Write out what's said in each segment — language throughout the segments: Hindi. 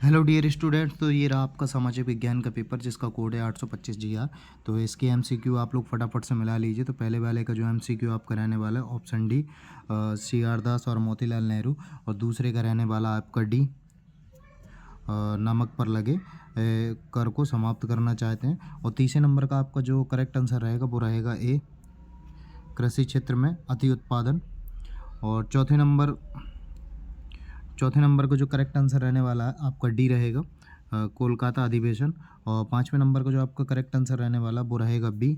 हेलो डियर स्टूडेंट्स, तो ये रहा आपका सामाजिक विज्ञान का पेपर जिसका कोड है 825 GR। तो इसके एमसीक्यू आप लोग फटाफट से मिला लीजिए। तो पहले वाले का जो एमसीक्यू आपका रहने वाला है ऑप्शन डी, CR दास और मोतीलाल नेहरू। और दूसरे का रहने वाला आपका डी, नमक पर लगे कर को समाप्त करना चाहते हैं। और तीसरे नंबर का आपका जो करेक्ट आंसर रहेगा वो रहेगा ए, कृषि क्षेत्र में अति उत्पादन। और चौथे नंबर का जो करेक्ट आंसर रहने वाला है आपका डी रहेगा, कोलकाता अधिवेशन। और पाँचवें नंबर का जो आपका करेक्ट आंसर रहने वाला वो रहेगा बी,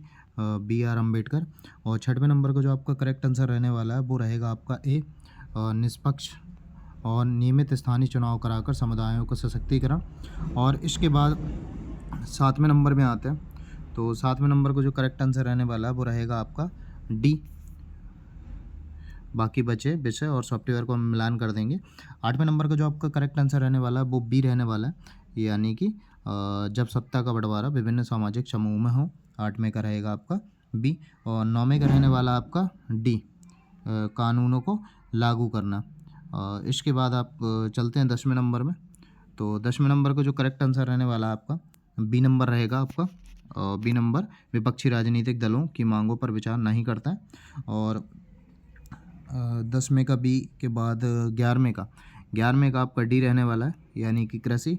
BR अम्बेडकर। और छठवें नंबर का जो आपका करेक्ट आंसर रहने वाला है वो रहेगा आपका ए, निष्पक्ष और नियमित स्थानीय चुनाव कराकर समुदायों का सशक्तिकरण। और इसके बाद सातवें नंबर में आते हैं। तो सातवें नंबर का जो करेक्ट आंसर रहने वाला है वो रहेगा आपका डी, बाकी बचे विषय और सॉफ्टवेयर को हम मिलान कर देंगे। आठवें नंबर का जो आपका करेक्ट आंसर रहने वाला है वो बी रहने वाला है, यानी कि जब सत्ता का बंटवारा विभिन्न सामाजिक समूह में हो। आठवें का रहेगा आपका बी। और नौवें का रहने वाला आपका डी, कानूनों को लागू करना। इसके बाद आप चलते हैं 10वें नंबर में। तो 10वें नंबर का जो करेक्ट आंसर रहने वाला है आपका बी नंबर रहेगा आपका। बी नंबर विपक्षी राजनीतिक दलों की मांगों पर विचार नहीं करता है। और 10वें का बी के बाद 11वें का आपका डी रहने वाला है, यानी कि कृषि।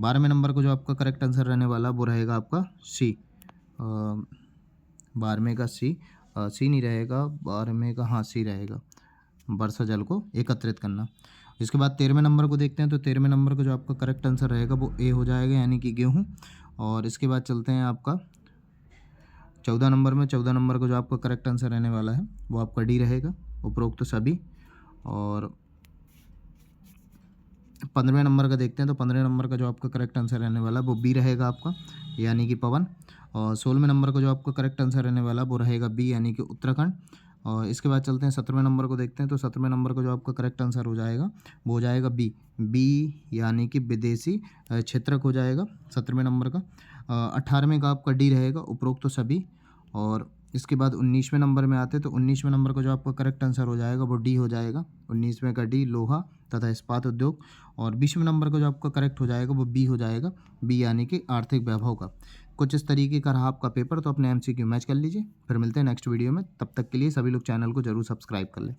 12वें नंबर को जो आपका करेक्ट आंसर रहने वाला वो रहेगा आपका सी, 12वें का सी, सी नहीं रहेगा 12वें का, हाँ सी रहेगा, वर्षा जल को एकत्रित करना। इसके बाद 13वें नंबर को देखते हैं। तो 13वें नंबर का जो आपका करेक्ट आंसर रहेगा वो ए हो जाएगा, यानी कि गेहूँ। और इसके बाद चलते हैं आपका 14 नंबर में। 14 नंबर का जो आपका करेक्ट आंसर रहने वाला है वो आपका डी रहेगा, उपरोक्त सभी। और 15वें नंबर का देखते हैं। तो 15वें नंबर का जो आपका करेक्ट आंसर रहने वाला है वो बी रहेगा आपका, यानी कि पवन। और 16वें नंबर का जो आपका करेक्ट आंसर रहने वाला है वो रहेगा बी, यानी कि उत्तराखंड। और इसके बाद चलते हैं 17वें नंबर को देखते हैं। तो 17वें नंबर का जो आपका करेक्ट आंसर हो जाएगा वो हो जाएगा बी, यानी कि विदेशी क्षेत्रक हो जाएगा 17वें नंबर का। 18वें का आपका डी रहेगा, उपरोक्त सभी। और इसके बाद 19वें नंबर में आते हैं। तो 19वें नंबर का जो आपका करेक्ट आंसर हो जाएगा वो डी हो जाएगा, 19वें का डी, लोहा तथा इस्पात उद्योग। और 20वें नंबर का जो आपका करेक्ट हो जाएगा वो बी हो जाएगा, बी यानी कि आर्थिक वैभव का। कुछ इस तरीके का रहा आपका पेपर। तो अपने MCQ मैच कर लीजिए। फिर मिलते हैं नेक्स्ट वीडियो में। तब तक के लिए सभी लोग चैनल को जरूर सब्सक्राइब कर लें।